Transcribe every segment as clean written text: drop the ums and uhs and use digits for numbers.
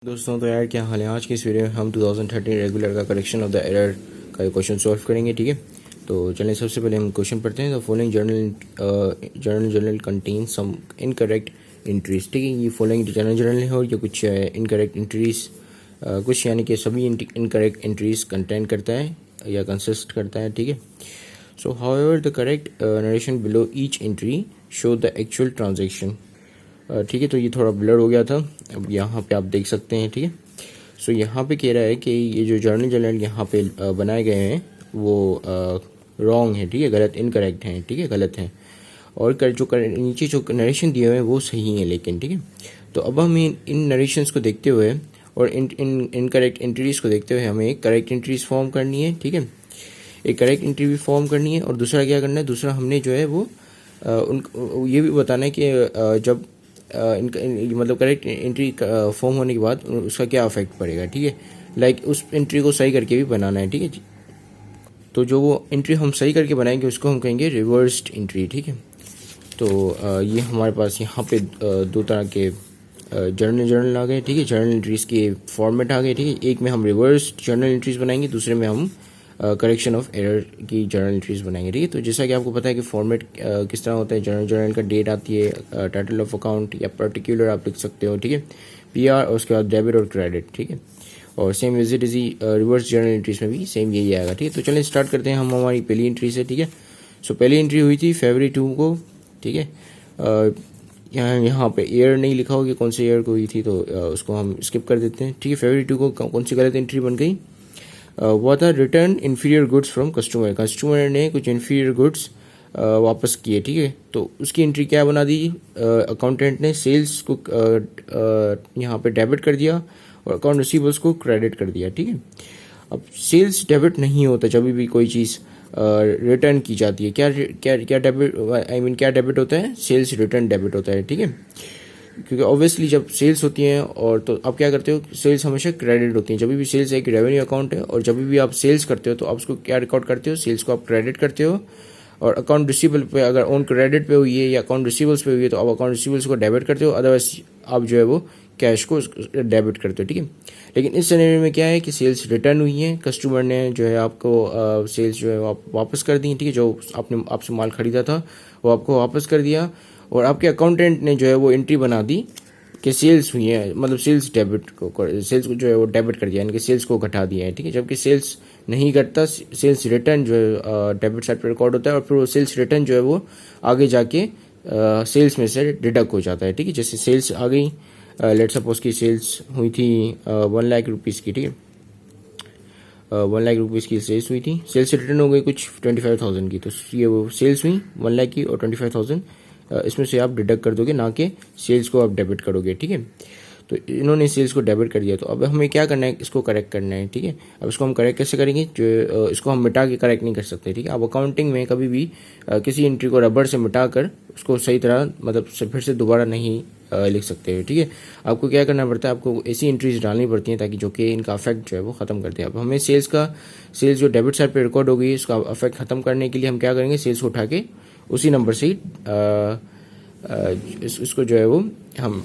दोस्तों तो यार क्या हाल है। आज की इस वीडियो में हम 2013 रेगुलर का करेक्शन ऑफ द एरर का क्वेश्चन सॉल्व करेंगे। ठीक है, तो चलिए सबसे पहले हम क्वेश्चन पढ़ते हैं। The following journal contain some incorrect entries. ठीक है, ये फॉलोइंग जर्नल है और ये कुछ इनकरेक्ट एंट्रीज, कुछ यानी कि सभी इनकरेक्ट एंट्रीज कंटेन करता है या कंसिस्ट करता है। ठीक है, सो however the correct narration below each entry show the actual transaction. ठीक है, तो ये थोड़ा ब्लर हो गया था, अब यहाँ पे आप देख सकते हैं। ठीक है, सो यहाँ पे कह रहा है कि ये जो जर्नल यहाँ पे बनाए गए हैं वो रॉन्ग है। ठीक है, गलत, इनकरेक्ट हैं। ठीक है, गलत हैं। और नीचे जो नरेशन दिए हुए हैं वो सही है लेकिन। ठीक है, तो अब हम इन नरेशंस को देखते हुए और इन इनकरेक्ट एंट्रीज को देखते हुए हमें एक करेक्ट एंट्रीज फॉर्म करनी है। ठीक है, एक करेक्ट एंट्री भी फॉर्म करनी है और दूसरा क्या करना है, दूसरा हमने जो है वो ये भी बताना है कि जब मतलब करेक्ट एंट्री फॉर्म होने के बाद उसका क्या अफेक्ट पड़ेगा। ठीक है, लाइक उस एंट्री को सही करके भी बनाना है। ठीक है, तो जो वो एंट्री हम सही करके बनाएंगे उसको हम कहेंगे रिवर्स्ड एंट्री। ठीक है, तो ये हमारे पास यहाँ पे दो तरह के जर्नल आ गए। ठीक है, जर्नल एंट्रीज के फॉर्मेट आ गए। ठीक है, एक में हम रिवर्स्ड जर्नल एंट्रीज बनाएंगे, दूसरे में हम करेक्शन ऑफ एरर की जर्नल एंट्रीज बनाएंगे। ठीक है, तो जैसा कि आपको पता है कि फॉर्मेट किस तरह होता है। जर्नल का डेट आती है, टाइटल ऑफ अकाउंट या पर्टिकुलर आप लिख सकते हो। ठीक है, पीआर और उसके बाद डेबिट और क्रेडिट। ठीक है, और same as it is reverse journal entries में भी सेम यही आएगा। ठीक है, तो चलिए स्टार्ट करते हैं हम हमारी पहली एंट्री से। ठीक है, सो पहली एंट्री हुई थी February 2 को। ठीक है, यहाँ पे ईयर नहीं लिखा होगा कौन से ईयर को हुई थी, तो उसको हम स्किप कर देते हैं। ठीक है, February 2 को कौन सी गलत एंट्री बन गई, वो था return inferior goods from customer. Customer ने कुछ इन्फीरियर गुड्स वापस किए। ठीक है, तो उसकी एंट्री क्या बना दी, अकाउंटेंट ने सेल्स को यहाँ पे डेबिट कर दिया और अकाउंट रिसीवेबल्स को क्रेडिट कर दिया। ठीक है, अब सेल्स डेबिट नहीं होता जब भी कोई चीज़ रिटर्न की जाती है। क्या क्या क्या डेबिट, क्या डेबिट होता है, सेल्स रिटर्न डेबिट होता है। ठीक है, क्योंकि ऑब्वियसली जब सेल्स होती हैं और तो आप क्या करते हो, सेल्स हमेशा क्रेडिट होती हैं। जब भी सेल्स एक रेवेन्यू अकाउंट है और जब भी आप सेल्स करते हो तो आप उसको क्या रिकॉर्ड करते हो, सेल्स को आप क्रेडिट करते हो। और अकाउंट रिसीवेबल पे अगर ऑन क्रेडिट पे हुई है या अकाउंट रिसीवेबल्स पे हुई है तो आप अकाउंट रिसीवेबल्स को डेबिट करते हो, अदरवाइज आप जो है वो कैश को डेबिट करते हो। ठीक है, लेकिन इस सिनेरियो में क्या है कि सेल्स रिटर्न हुई है, कस्टमर ने जो है आपको सेल्स जो है वापस कर दी। ठीक है, जो आपने आपसे माल खरीदा था वो आपको वापस कर दिया और आपके अकाउंटेंट ने जो है वो एंट्री बना दी कि सेल्स हुई है, मतलब सेल्स को जो है वो डेबिट कर दिया, यानी कि सेल्स को घटा दिया है। ठीक है, जबकि सेल्स नहीं घटता, सेल्स रिटर्न जो है डेबिट साइड पर रिकॉर्ड होता है और फिर वो सेल्स रिटर्न जो है वो आगे जाके सेल्स में से डिडक्ट हो जाता है। ठीक है, जैसे सेल्स आ गई, लेट सपोज की सेल्स हुई थी 1 लाख रुपीज़ की। ठीक है, 1 लाख रुपीज़ की सेल्स हुई थी, सेल्स रिटर्न हो गई कुछ 25,000 की, तो ये वो सेल्स हुई 1 लाख की और 25,000 इसमें से आप डिडक्ट कर दोगे, ना कि सेल्स को आप डेबिट करोगे। ठीक है, तो इन्होंने सेल्स को डेबिट कर दिया, तो अब हमें क्या करना है, इसको करेक्ट करना है। ठीक है, अब इसको हम करेक्ट कैसे करेंगे, जो इसको हम मिटा के करेक्ट नहीं कर सकते। ठीक है, आप अकाउंटिंग में कभी भी किसी एंट्री को रबर से मिटा कर उसको सही तरह मतलब फिर से दोबारा नहीं लिख सकते हो। ठीक है, आपको क्या करना पड़ता है, आपको ऐसी एंट्रीज डालनी पड़ती हैं ताकि जो कि इनका अफेक्ट जो है वो खत्म कर दे। अब हमें सेल्स जो डेबिट साइड पे रिकॉर्ड होगी उसका अफेक्ट खत्म करने के लिए हम क्या करेंगे, सेल्स को उठा के उसी नंबर से ही इसको जो है वो हम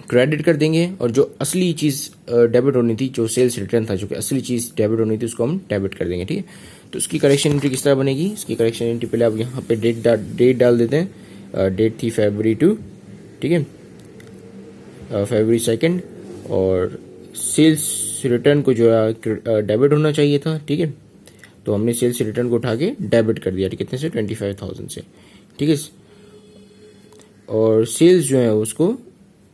क्रेडिट कर देंगे और जो असली चीज़ डेबिट होनी थी, जो सेल्स रिटर्न था, जो कि असली चीज़ डेबिट होनी थी, उसको हम डेबिट कर देंगे। ठीक है, तो उसकी करेक्शन एंट्री किस तरह बनेगी, इसकी करेक्शन एंट्री पहले आप यहाँ पे डेट डाल देते हैं। डेट थी February 2। ठीक है, February 2 और सेल्स रिटर्न को जो है डेबिट होना चाहिए था। ठीक है, तो हमने सेल्स रिटर्न को उठा के डेबिट कर दिया। कितने से, 25,000 से। ठीक है, और सेल्स जो है उसको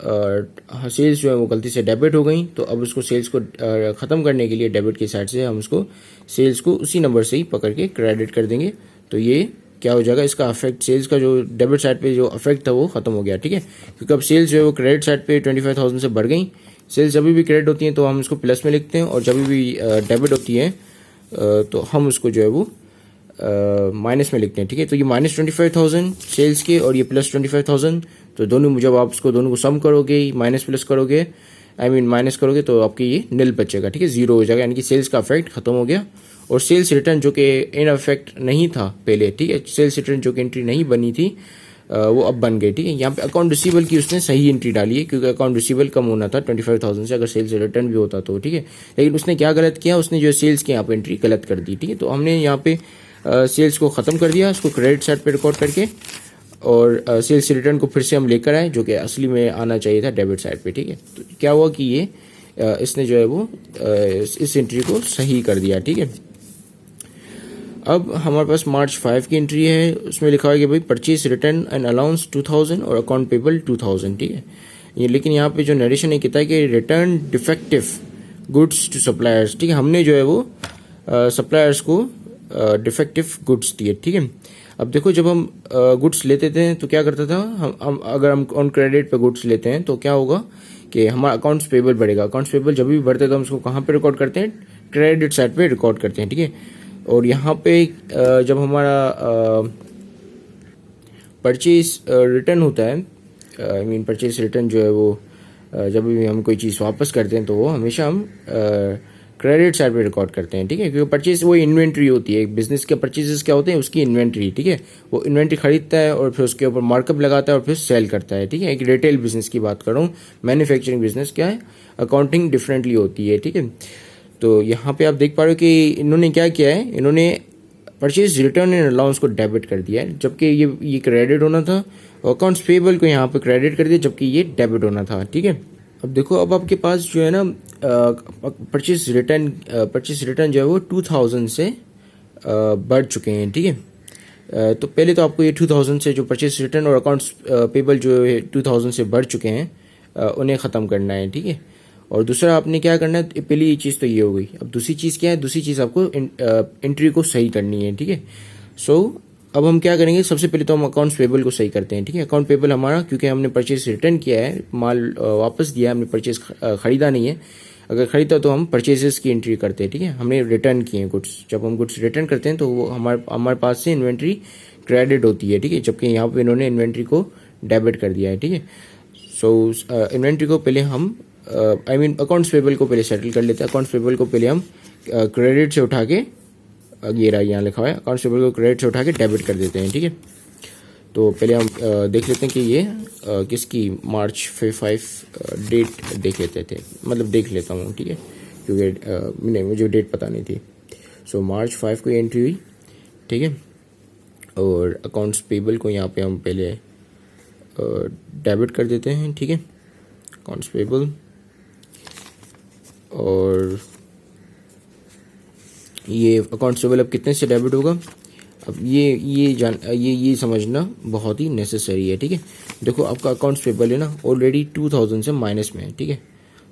सेल्स जो है वो गलती से डेबिट हो गई, तो अब उसको सेल्स को ख़त्म करने के लिए डेबिट की साइड से हम उसको सेल्स को उसी नंबर से ही पकड़ के क्रेडिट कर देंगे। तो ये क्या हो जाएगा, इसका अफेक्ट, सेल्स का जो डेबिट साइड पे जो अफेक्ट था वो खत्म हो गया। ठीक है, क्योंकि अब सेल्स जो है वो क्रेडिट साइड पे 25,000 से बढ़ गई। सेल्स जब भी क्रेडिट होती हैं तो हम उसको प्लस में लिखते हैं और जब भी डेबिट होती है तो हम उसको जो है वो माइनस में लिखते हैं। ठीक है, तो ये -25,000 सेल्स के और ये +25,000, तो दोनों जब आप उसको दोनों को सम करोगे, माइनस प्लस करोगे, माइनस करोगे तो आपके ये निल बचेगा। ठीक है, जीरो हो जाएगा, यानी कि सेल्स का अफेक्ट खत्म हो गया। और सेल्स रिटर्न जो कि इन अफेक्ट नहीं था पहले, ठीक है, सेल्स रिटर्न जो कि एंट्री नहीं बनी थी, वो अब बन गए, ठीक है। यहाँ पे अकाउंट रिसीवेबल की उसने सही एंट्री डाली है, क्योंकि अकाउंट रिसीवेबल कम होना था 25,000 से, अगर सेल्स रिटर्न भी होता तो, ठीक है। लेकिन उसने क्या गलत किया, उसने जो सेल्स की यहाँ पे एंट्री गलत कर दी, ठीक है। तो हमने यहाँ पे सेल्स को ख़त्म कर दिया, उसको क्रेडिट साइड पे रिकॉर्ड करके, और सेल्स रिटर्न को फिर से हम लेकर आए, जो कि असली में आना चाहिए था डेबिट साइड पे, ठीक है। तो क्या हुआ कि ये इसने जो है वो इस एंट्री को सही कर दिया, ठीक है। अब हमारे पास मार्च 5 की एंट्री है, उसमें लिखा है कि भाई परचेज रिटर्न एंड अलाउंस 2000 और अकाउंट पेबल 2000, ठीक है। ये लेकिन यहाँ पे जो नरेशन है कहता है कि return defective goods to suppliers, ठीक है। हमने जो है वो सप्लायर्स को डिफेक्टिव गुड्स दिए, ठीक है। अब देखो, जब हम गुड्स लेते थे तो क्या करता था, हम अगर हम ऑन क्रेडिट पे गुड्स लेते हैं तो क्या होगा कि हमारा अकाउंट्स पेबल बढ़ेगा। अकाउंट्स पेबल जब भी बढ़ते हैं तो हम उसको कहाँ पे रिकॉर्ड करते हैं, क्रेडिट साइड पे रिकॉर्ड करते हैं, ठीक है। और यहाँ पे जब हमारा परचेज रिटर्न होता है, आई मीन परचेज रिटर्न जो है वो जब भी हम कोई चीज़ वापस करते हैं तो वो हमेशा हम क्रेडिट साइड पे रिकॉर्ड करते हैं, ठीक है। क्योंकि परचेज वो इन्वेंट्री होती है, बिजनेस के परचेजेस क्या होते हैं, उसकी इन्वेंट्री, ठीक है। वो इन्वेंट्री खरीदता है और फिर उसके ऊपर मार्कअप लगाता है और फिर सेल करता है, ठीक है। एक रिटेल बिजनेस की बात कर रहा हूँ, मैन्युफैक्चरिंग बिजनेस क्या है, अकाउंटिंग डिफरेंटली होती है, ठीक है। तो यहाँ पे आप देख पा रहे हो कि इन्होंने क्या किया है, इन्होंने परचेज रिटर्न एंड अलाउंस को डेबिट कर दिया है, जबकि ये क्रेडिट होना था। अकाउंट्स पेबल को यहाँ पे क्रेडिट कर दिया, जबकि ये डेबिट होना था, ठीक है। अब देखो, अब आपके पास जो है ना परचेज रिटर्न जो है वो 2000 से बढ़ चुके हैं, ठीक है। तो पहले तो आपको ये 2000 से जो परचेज रिटर्न और अकाउंट्स पेबल जो है 2000 से बढ़ चुके हैं उन्हें ख़त्म करना है, ठीक है। और दूसरा आपने क्या करना है, पहली ये चीज़ तो ये हो गई। अब दूसरी चीज़ क्या है, दूसरी चीज़ आपको एंट्री को सही करनी है, ठीक है। सो अब हम क्या करेंगे, सबसे पहले तो हम अकाउंट्स पेबल को सही करते हैं, ठीक है। अकाउंट पेबल हमारा, क्योंकि हमने परचेज रिटर्न किया है, माल वापस दिया है, हमने परचेज खरीदा नहीं है। अगर खरीदा तो हम परचेजेस की एंट्री करते हैं, ठीक है। हमने रिटर्न किए हैं गुड्स, जब हम गुड्स रिटर्न करते हैं तो वो हमारे पास से इन्वेंट्री क्रेडिट होती है, ठीक है। जबकि यहाँ पे इन्होंने इन्वेंट्री को डेबिट कर दिया है, ठीक है। सो इन्वेंट्री को पहले हम आई मीन अकाउंट्स पेबल को पहले सेटल कर लेते हैं। अकाउंट्स पेबल को पहले हम क्रेडिट से उठा के, ये रहा यहाँ लिखा हुआ है, अकाउंट्स पेबल को क्रेडिट से उठा के डेबिट कर देते हैं, ठीक है। तो पहले हम देख लेते हैं कि ये किसकी मार्च 5 डेट देख लेते थे, मतलब देख लेता हूँ, ठीक है, क्योंकि नहीं, मुझे डेट पता नहीं थी। सो मार्च 5 को एंट्री हुई, ठीक है। और अकाउंट्स पेबल को यहाँ पे हम पहले डेबिट कर देते हैं, ठीक है, अकाउंट्स पेबल। और ये अकाउंट्स पेबल अब कितने से डेबिट होगा, अब ये समझना बहुत ही नेसेसरी है, ठीक है। देखो, आपका अकाउंट्स पेबल है ना ऑलरेडी 2000 से माइनस में है, ठीक है।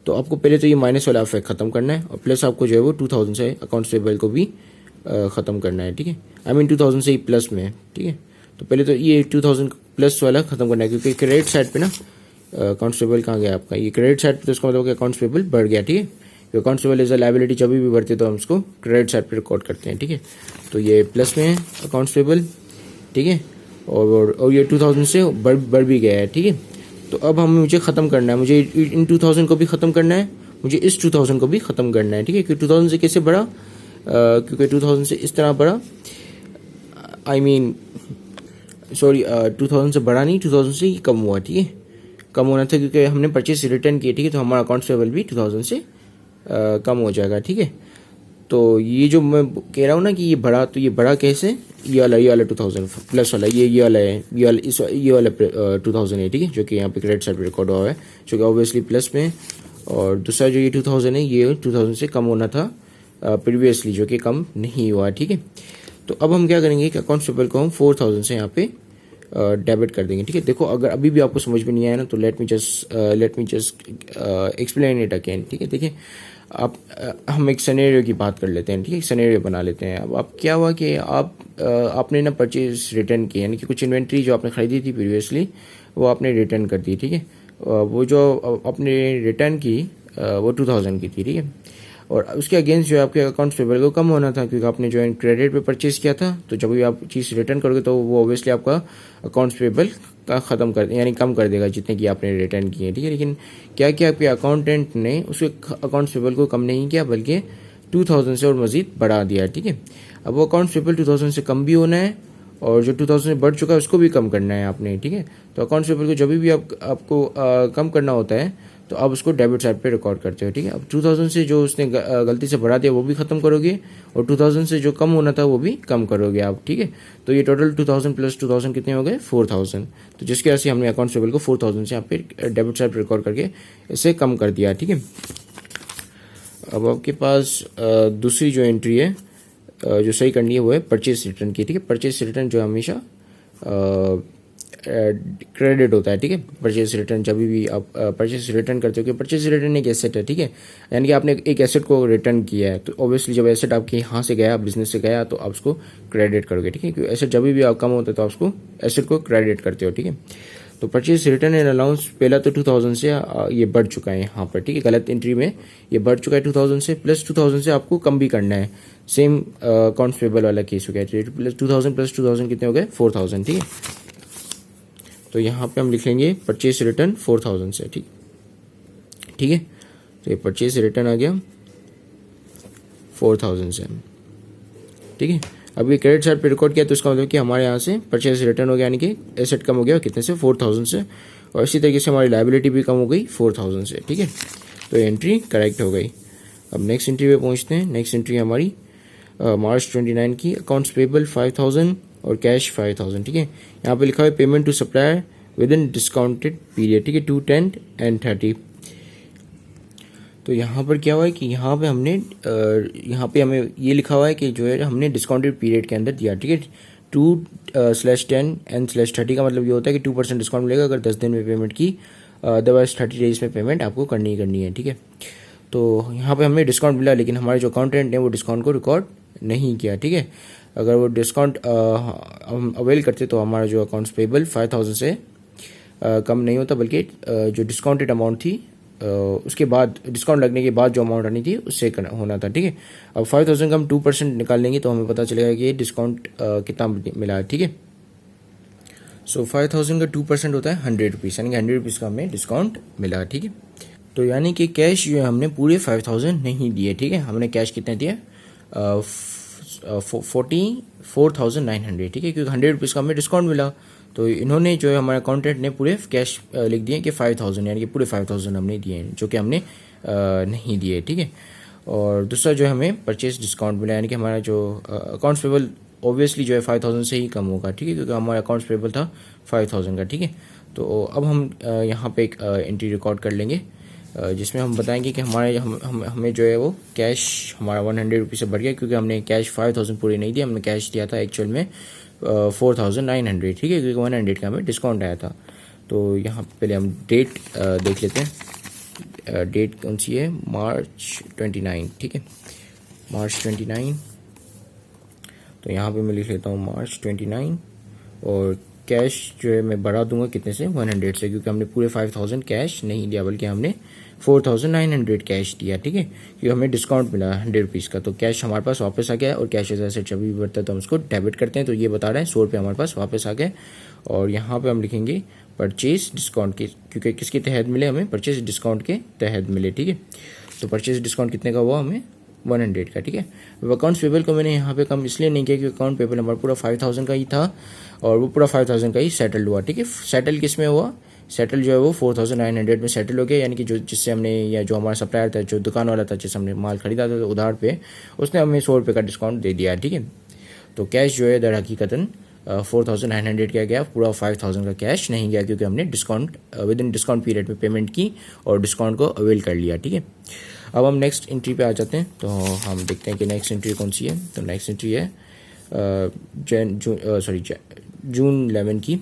तो आपको पहले तो ये माइनस वाला इफेक्ट खत्म करना है, और प्लस आपको जो है वो 2000 से अकाउंट्स पेबल को भी ख़त्म करना है, ठीक है। आई मीन 2000 से ही प्लस में है, ठीक है। तो पहले तो ये 2000 प्लस वाला ख़त्म करना है, क्योंकि क्रेडिट साइड पे ना अकाउंट्स पेबल कहाँ गया आपका, ये क्रेडिट साइड पे, तो उसका मतलब कि अकाउंट्स पेबल बढ़ गया, ठीक है। Accounts payable as a liability जब भी बढ़ते तो हम उसको क्रेडिट साइड पे रिकॉर्ड करते हैं, ठीक है। तो ये प्लस में है अकाउंट्स पेबल, ठीक है। और ये 2000 से बढ़ भी गया है, ठीक है। तो अब मुझे ख़त्म करना है, मुझे इन 2000 को भी ख़त्म करना है, मुझे इस 2000 को भी ख़त्म करना है, ठीक है। क्योंकि 2000 से कैसे बढ़ा, क्योंकि 2000 से इस तरह बढ़ा, आई मीन सॉरी 2000 से बढ़ा नहीं, 2000 से ही कम हुआ, ठीक है। कम होना था क्योंकि हमने परचेस रिटर्न किए, ठीक है। तो हमारा अकाउंट्स पेबल भी 2000 से कम हो जाएगा, ठीक है। तो ये जो मैं कह रहा हूँ ना कि ये बढ़ा, तो ये बढ़ा कैसे, ये वाला 2000 प्लस वाला, ये वाला है, ये वाला 2000 है, ठीक है, जो कि यहाँ पे क्रेडिट साइड पे रिकॉर्ड हुआ है, जो कि ऑब्वियसली प्लस में। और दूसरा जो ये 2000 है, ये 2000 से कम होना था प्रीवियसली, जो कि कम नहीं हुआ, ठीक है। तो अब हम क्या करेंगे कि अकाउंट्स पेबल को हम 4000 से यहाँ पे डेबिट कर देंगे, ठीक है। देखो, अगर अभी भी आपको समझ में नहीं आया ना, तो let me just explain it again, ठीक है। देखिए, हम एक सिनेरियो की बात कर लेते हैं, ठीक है, एक सिनेरियो बना लेते हैं। अब क्या हुआ कि आपने ना परचेज रिटर्न की, यानी कि कुछ इन्वेंट्री जो आपने खरीदी थी प्रीवियसली वो आपने रिटर्न कर दी, ठीक है। वो जो आपने रिटर्न की वो 2000 की थी, ठीक है। और उसके अगेंस्ट जो आपके अकाउंट्स पेबल को कम होना था, क्योंकि आपने जो है क्रेडिट पे परचेज किया था। तो जब भी आप चीज़ रिटर्न करोगे तो वो ऑब्वियसली आपका अकाउंट्स पेबल का ख़त्म कर, यानी कम कर देगा जितने की आपने रिटर्न किए, ठीक है। लेकिन क्या किया आपके अकाउंटेंट ने, उसके अकाउंट्स पेबल को कम नहीं किया, बल्कि 2000 से और मज़ीद बढ़ा दिया, ठीक है। अब वो अकाउंट्स पेबल 2000 से कम भी होना है और जो 2000 से बढ़ चुका है उसको भी कम करना है आपने, ठीक है। तो अकाउंट्स पेबल को जब भी आपको कम करना होता है तो आप उसको डेबिट साइड पे रिकॉर्ड करते हो, ठीक है। अब 2000 से जो उसने गलती से बढ़ा दिया वो भी ख़त्म करोगे, और 2000 से जो कम होना था वो भी कम करोगे आप, ठीक है। तो ये टोटल 2000 प्लस 2000 कितने हो गए, 4000। तो जिसकी वजह से हमने अकाउंट्स पेबल को 4000 से यहाँ पे डेबिट साइड पे रिकॉर्ड करके इसे कम कर दिया, ठीक है। अब आपके पास दूसरी जो एंट्री है जो सही करनी है वो है परचेस रिटर्न की, ठीक है। परचेस रिटर्न जो हमेशा क्रेडिट होता है, ठीक है। परचेस रिटर्न जब भी आप परचेस रिटर्न करते हो, कि परचेस रिटर्न एक एसेट है, ठीक है। यानी कि आपने एक एसेट को रिटर्न किया है, तो ऑब्वियसली जब एसेट आपके यहाँ से गया, बिजनेस से गया, तो आप उसको क्रेडिट करोगे, ठीक है। क्योंकि एसेट जब भी आप कम होता है तो आप उसको एसेट को क्रेडिट करते हो, ठीक है। तो परचेज रिटर्न एंड अलाउंस पहला तो 2000 से ये बढ़ चुका है यहाँ पर, ठीक है। गलत एंट्री में ये बढ़ चुका है 2000 से, प्लस 2000 से आपको कम भी करना है। सेम अकाउंट्स पेबल वाला केस हो गया, प्लस 2000 कितने हो गए, 4000, ठीक है। तो यहाँ पे हम लिख लेंगे परचेज रिटर्न 4000 से, ठीक है। तो ये परचेज रिटर्न आ गया 4000 से, ठीक है। अब ये क्रेडिट साइड पे रिकॉर्ड किया तो इसका मतलब कि हमारे यहाँ से परचेज रिटर्न हो गया, यानी कि एसेट कम हो गया कितने से, 4000 से, और इसी तरीके से हमारी लायबिलिटी भी कम हो गई 4000 से, ठीक है। तो ये एंट्री करेक्ट हो गई। अब नेक्स्ट एंट्री पे पहुँचते हैं। नेक्स्ट एंट्री हमारी मार्च 29 की, अकाउंट्स पेबल 5000 और कैश 5000, ठीक है। यहाँ पे लिखा हुआ है payment to supplier within discounted period, ठीक है, 2, 10 एंड 30। तो यहाँ पर क्या हुआ है कि यहाँ पे यहाँ पे हमें ये लिखा हुआ है कि जो है हमने डिस्काउंटेड पीरियड के अंदर दिया, ठीक है। 2/10 एंड /30 का मतलब ये होता है कि 2% डिस्काउंट मिलेगा अगर 10 दिन में पेमेंट की, अदरवाइज 30 डेज में पेमेंट आपको करनी है, ठीक है। तो यहाँ पे हमें डिस्काउंट मिला, लेकिन हमारे जो अकाउंटेंट ने वो डिस्काउंट को रिकॉर्ड नहीं किया, ठीक है। अगर वो डिस्काउंट हम अवेल करते तो हमारा जो अकाउंट्स पेबल 5000 से कम नहीं होता, बल्कि जो डिस्काउंटेड अमाउंट थी उसके बाद, डिस्काउंट लगने के बाद जो अमाउंट आनी थी उससे होना था, ठीक है। अब 5000 का हम 2% निकाल लेंगे तो हमें पता चलेगा कि डिस्काउंट कितना मिला है, ठीक है। सो 5000 का 2% होता है 100 रुपीज़, यानी कि 100 रुपीज़ का हमें डिस्काउंट मिला, ठीक है। तो यानी कि कैश जो है हमने पूरे 5000 नहीं दिए, ठीक है। हमने कैश कितने दिए, 44,900, ठीक है, क्योंकि 100 रुपीज़ का हमें डिस्काउंट मिला। तो इन्होंने जो है हमारे अकाउंटेंट ने पूरे कैश लिख दिए कि 5000, यानी कि पूरे 5000 हमने दिए हैं, जो कि हमने नहीं दिए, ठीक है। और दूसरा जो है हमें परचेज डिस्काउंट मिला, यानी कि हमारा जो अकाउंट्स पेबल ऑब्वियसली जो है 5000 से ही कम होगा, ठीक है, क्योंकि हमारा अकाउंट्स पेबल था 5000 का, ठीक है। तो अब हम यहाँ पे एक एंट्री रिकॉर्ड कर लेंगे जिसमें हम बताएंगे कि हमें जो है वो कैश हमारा 100 रुपीज़ से बढ़ गया, क्योंकि हमने कैश 5000 पूरे नहीं दिया, हमने कैश दिया था एक्चुअल में 4900, ठीक है, क्योंकि 100 का हमें डिस्काउंट आया था। तो यहाँ पहले हम डेट देख लेते हैं, डेट कौन सी है, मार्च 29, ठीक है, मार्च 29। तो यहाँ पे मैं लिख लेता हूँ मार्च 29, और कैश जो है मैं बढ़ा दूंगा कितने से, 100 से, क्योंकि हमने पूरे 5000 कैश नहीं दिया, बल्कि हमने 4900 कैश दिया, ठीक है, क्योंकि हमें डिस्काउंट मिला 100 रुपीज़ का। तो कैश हमारे पास वापस आ गया, और कैश एज एसेट जब भी बढ़ता है तो हम उसको डेबिट करते हैं। तो ये बता रहे हैं 100 रुपये हमारे पास वापस आ गए। और यहाँ पे हम लिखेंगे परचेज डिस्काउंट के, क्योंकि किसके तहत मिले, हमें परचेज डिस्काउंट के तहत मिले, ठीक है। तो परचेज डिस्काउंट कितने का हुआ, हमें 100 का, ठीक है। अब अकाउंट्स पेबल को मैंने यहाँ पे कम इसलिए नहीं किया क्योंकि अकाउंट पेबल हमारा पूरा 5000 का ही था, और वो पूरा 5000 का ही सेटल हुआ, ठीक है। सेटल किस में हुआ, सेटल जो है वो 4900 में सेटल हो गया, यानी कि जो जिससे हमने, या जो हमारा सप्लायर था, जो दुकान वाला था जिससे हमने माल खरीदा था उधार पे, उसने हमें 100 रुपये का डिस्काउंट दे दिया, ठीक है। तो कैश जो है दर हकीकतन 4900 का गया, पूरा 5000 का कैश नहीं गया, क्योंकि हमने discount with in discount period में पेमेंट की और डिस्काउंट को अवेल कर लिया, ठीक है। अब हम नेक्स्ट एंट्री पे आ जाते हैं। तो हम देखते हैं कि नेक्स्ट एंट्री कौन सी है। तो नेक्स्ट एंट्री है जून 11 की,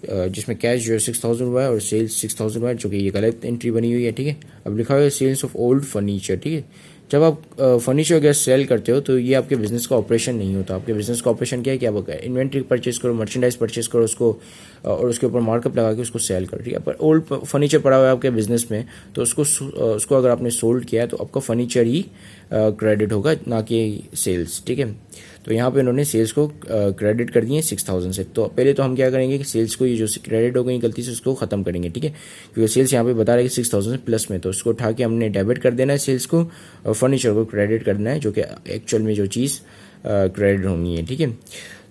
जिसमें कैश जो है 6000 हुआ है और सेल्स 6000 हुआ है, जो कि ये गलत एंट्री बनी हुई है, ठीक है। अब लिखा हुआ है सेल्स ऑफ ओल्ड फर्नीचर, ठीक है। जब आप फर्नीचर वगैरह सेल करते हो तो ये आपके बिजनेस का ऑपरेशन नहीं होता। आपके बिजनेस का ऑपरेशन क्या है कि आप इन्वेंट्री परचेज करो, मर्चेंडाइज परचेज करो उसको, और उसके ऊपर मार्कअप लगा के उसको सेल करो, ठीक है। पर ओल्ड फर्नीचर पड़ा हुआ है आपके बिजनेस में, तो उसको अगर आपने सोल्ड किया है तो आपका फर्नीचर ही क्रेडिट होगा, ना कि सेल्स, ठीक है। तो यहाँ पे उन्होंने सेल्स को क्रेडिट कर दिए 6000 से। तो पहले तो हम क्या करेंगे कि सेल्स को, ये जो क्रेडिट हो गई गलती से, उसको खत्म करेंगे, ठीक है, क्योंकि सेल्स यहाँ पे बता रहे हैं 6000 से प्लस में, तो उसको उठा के हमने डेबिट कर देना है सेल्स को, और फर्नीचर को क्रेडिट करना है, जो कि एक्चुअल में जो चीज़ क्रेडिट होनी है, ठीक है।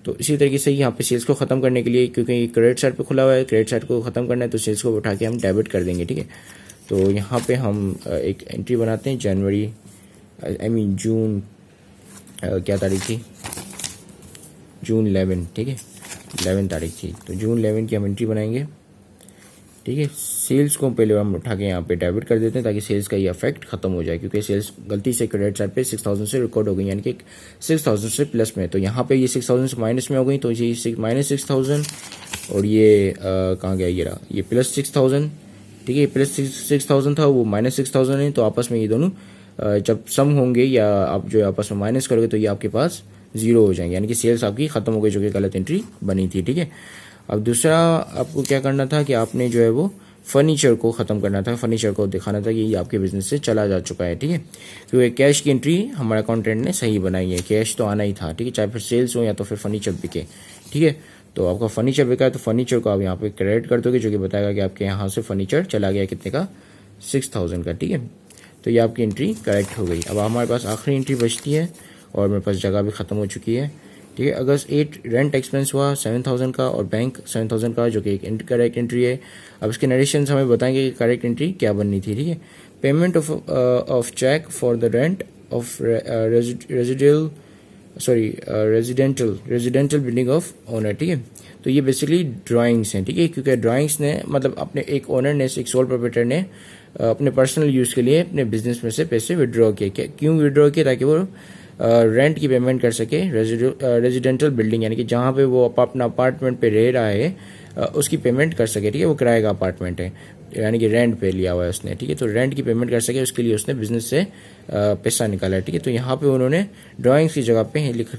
तो इसी तरीके से यहाँ पे सेल्स को ख़त्म करने के लिए, क्योंकि क्रेडिट साइड पे खुला हुआ है, क्रेडिट साइड को ख़त्म करना है तो सेल्स को उठा के हम डेबिट कर देंगे, ठीक है। तो यहाँ पे हम एक एंट्री बनाते हैं जनवरी जून, क्या तारीख थी, जून 11, ठीक है, 11 तारीख थी, तो जून 11 की हम एंट्री बनाएंगे, ठीक है। सेल्स को पहले हम उठा के यहाँ पे डेबिट कर देते हैं ताकि सेल्स का ये इफेक्ट खत्म हो जाए, क्योंकि सेल्स गलती से क्रेडिट साइड पे 6000 से रिकॉर्ड हो गई, यानी कि 6000 से प्लस में, तो यहाँ पे ये 6000 से माइनस में हो गई, तो ये -6000 और ये कहाँ गया, ये रहा, ये +6000, ठीक है, प्लस 6000 था, वो -6000 है, तो आपस में ये दोनों जब सम होंगे या आप जो आपस में माइनस करोगे तो ये आपके पास 0 हो जाएंगे, यानी कि सेल्स आपकी खत्म हो गई, जो कि गलत एंट्री बनी थी, ठीक है। अब दूसरा आपको क्या करना था कि आपने जो है वो फर्नीचर को ख़त्म करना था, फर्नीचर को दिखाना था कि ये आपके बिजनेस से चला जा चुका है, ठीक है। क्योंकि कैश की एंट्री हमारा अकाउंटेंट ने सही बनाई है, कैश तो आना ही था, ठीक है, चाहे फिर सेल्स हो या तो फिर फर्नीचर बिके, ठीक है। तो आपका फर्नीचर बिका है तो फर्नीचर को आप यहाँ पे क्रेडिट कर दोगे, जो कि बताएगा कि आपके यहाँ से फर्नीचर चला गया कितने का, 6000 का, ठीक है। तो ये आपकी एंट्री करेक्ट हो गई। अब हमारे पास आखिरी एंट्री बचती है और मेरे पास जगह भी ख़त्म हो चुकी है, ठीक है। अगस्त 8 रेंट एक्सपेंस हुआ 7000 का और बैंक 7000 का, जो कि एक करेक्ट एंट्री है। अब इसके नरेशन हमें बताएंगे कि करेक्ट एंट्री क्या बननी थी, ठीक है। Payment of cheque for the rent of residential building of owner, ठीक है। तो ये बेसिकली ड्राइंग्स हैं, ठीक है, क्योंकि ड्राइंग्स ने मतलब अपने एक ओनर ने, एक सोल प्रोप्राइटर ने अपने पर्सनल यूज़ के लिए अपने बिजनेस में से पैसे विड्रॉ किए। क्यों विड्रॉ किए? ताकि वो रेंट की पेमेंट कर सके रेजिडेंटल बिल्डिंग, यानी कि जहाँ पे वो अपना अपार्टमेंट पे रह रहा है उसकी पेमेंट कर सके, ठीक है। वो किराए का अपार्टमेंट है, यानी कि रेंट पे लिया हुआ है उसने, ठीक है। तो रेंट की पेमेंट कर सके उसके लिए उसने बिजनेस से पैसा निकाला है, ठीक है। तो यहाँ पे उन्होंने ड्राइंग्स की जगह पे लिख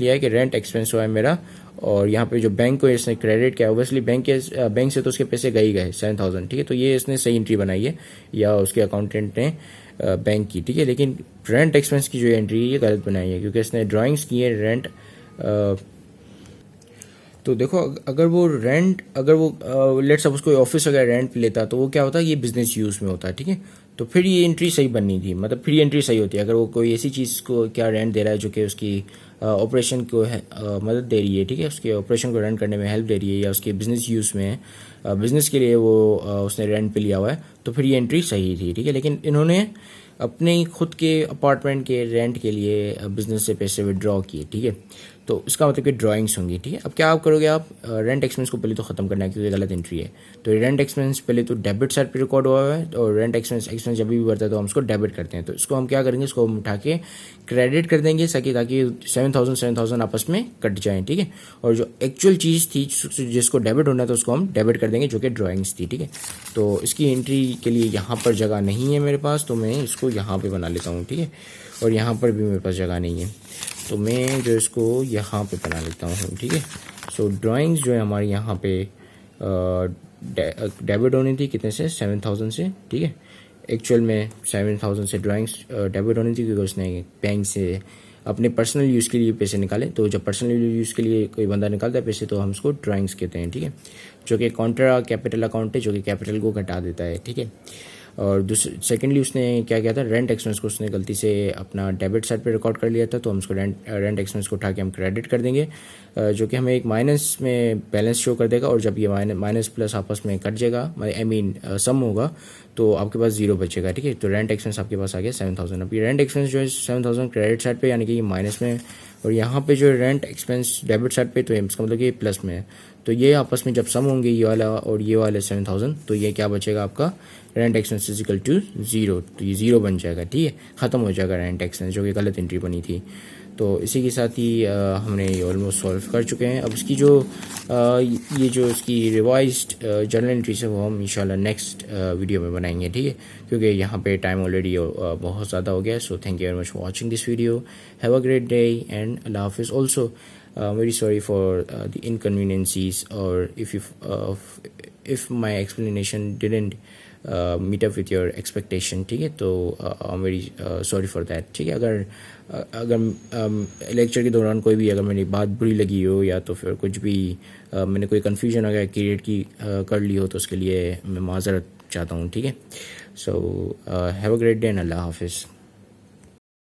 लिया है कि रेंट एक्सपेंस हुआ है मेरा, और यहाँ पे जो बैंक को इसने क्रेडिट किया, ओबियसली बैंक से तो उसके पैसे गए ही गए 7000, ठीक है। तो ये इसने सही एंट्री बनाई है या उसके अकाउंटेंट ने बैंक की, ठीक है। लेकिन रेंट एक्सपेंस की जो एंट्री है ये गलत बनाई है, क्योंकि इसने ड्राइंग्स की है रेंट। तो देखो अगर वो लेट्स सपोज कोई ऑफिस अगर रेंट पे लेता तो वो क्या होता है, ये बिजनेस यूज़ में होता है, ठीक है। तो फिर ये एंट्री सही बननी थी, मतलब फिर ये एंट्री सही होती है अगर वो कोई ऐसी चीज़ को क्या रेंट दे रहा है जो कि उसकी ऑपरेशन को मदद दे रही है, ठीक है, उसके ऑपरेशन को रन करने में हेल्प दे रही है या उसके बिजनेस यूज़ में है, बिजनेस के लिए वो उसने रेंट पे लिया हुआ है, तो फिर ये एंट्री सही थी, ठीक है। लेकिन इन्होंने अपने खुद के अपार्टमेंट के रेंट के लिए बिजनेस से पैसे विड्रॉ किए, ठीक है। तो इसका मतलब कि ड्राइंग्स होंगी, ठीक है। अब क्या आप करोगे, आप रेंट एक्सपेंस को पहले तो ख़त्म करना है क्योंकि गलत एंट्री है। तो रेंट एक्सपेंस पहले तो डेबिट साइड पे रिकॉर्ड हुआ है, और रेंट एक्सपेंस जब भी बढ़ता है तो हम उसको डेबिट करते हैं। तो इसको हम क्या करेंगे, इसको हम उठा के क्रेडिट कर देंगे ताकि 7000 आपस में कट जाएँ, ठीक है। और जो एक्चुअल चीज़ थी जिसको डेबिट होना था उसको हम डेबिट कर देंगे, जो कि ड्राइंग्स थी, ठीक है। तो इसकी एंट्री के लिए यहाँ पर जगह नहीं है मेरे पास, तो मैं इसको यहाँ पर बना लेता हूँ, ठीक है। और यहाँ पर भी मेरे पास जगह नहीं है, तो मैं जो इसको यहाँ पे बना लेता हूँ, ठीक है। सो ड्राइंग्स जो है हमारी यहाँ पे डेबिट होनी थी कितने से, 7000 से, ठीक है। एक्चुअल में 7000 से ड्राइंग्स डेबिट होनी थी क्योंकि उसने बैंक से अपने पर्सनल यूज़ के लिए पैसे निकाले। तो जब पर्सनल यूज़ के लिए कोई बंदा निकालता है पैसे तो हम उसको ड्राइंग्स कहते हैं, ठीक है, जो कि काउंटर कैपिटल अकाउंट है, जो कि कैपिटल को घटा देता है, ठीक है। और सेकेंडली उसने क्या किया था, रेंट एक्सपेंस को उसने गलती से अपना डेबिट साइड पे रिकॉर्ड कर लिया था, तो हम उसको रेंट एक्सपेंस को उठा के हम क्रेडिट कर देंगे, जो कि हमें एक माइनस में बैलेंस शो कर देगा। और जब ये माइनस प्लस आपस में कट जाएगा, सम होगा, तो आपके पास 0 बचेगा, ठीक है। तो रेंट एक्सपेंस आपके पास आ गया 7000। अब ये रेंट एक्सपेंस जो है 7000 क्रेडिट साइड पे, यानी कि ये माइनस में, और यहाँ पे जो रेंट एक्सपेंस डेबिट साइड पे, तो इसका मतलब कि ये प्लस में है। तो ये आपस में जब सम होंगे ये वाला और ये वाले 7000, तो ये क्या बचेगा आपका, रेंट एक्सपेंस इजिकल टू 0, तो ये 0 बन जाएगा, ठीक है, ख़त्म हो जाएगा रेंट एक्सपेंस, जो कि गलत एंट्री बनी थी। तो इसी के साथ ही हमने ये ऑलमोस्ट सॉल्व कर चुके हैं। अब इसकी ये जो इसकी रिवाइज्ड जर्नल एंट्रीज है वो हम इंशाल्लाह नेक्स्ट वीडियो में बनाएंगे, ठीक है, क्योंकि यहाँ पे टाइम ऑलरेडी बहुत ज़्यादा हो गया है। So thank you very much for watching this video, have a great day and अल्लाह हाफिज़। Also very sorry for the inconveniences, or if my explanation didn't meet up with your expectation, ठीक है। तो I'm very sorry for that, ठीक है। अगर lecture के दौरान कोई भी अगर मेरी बात बुरी लगी हो या तो फिर कुछ भी मैंने कोई कन्फ्यूजन अगर क्रिएट कर ली हो तो उसके लिए मैं माज़रत चाहता हूँ, ठीक है। So have a great day and अल्लाह हाफिज़।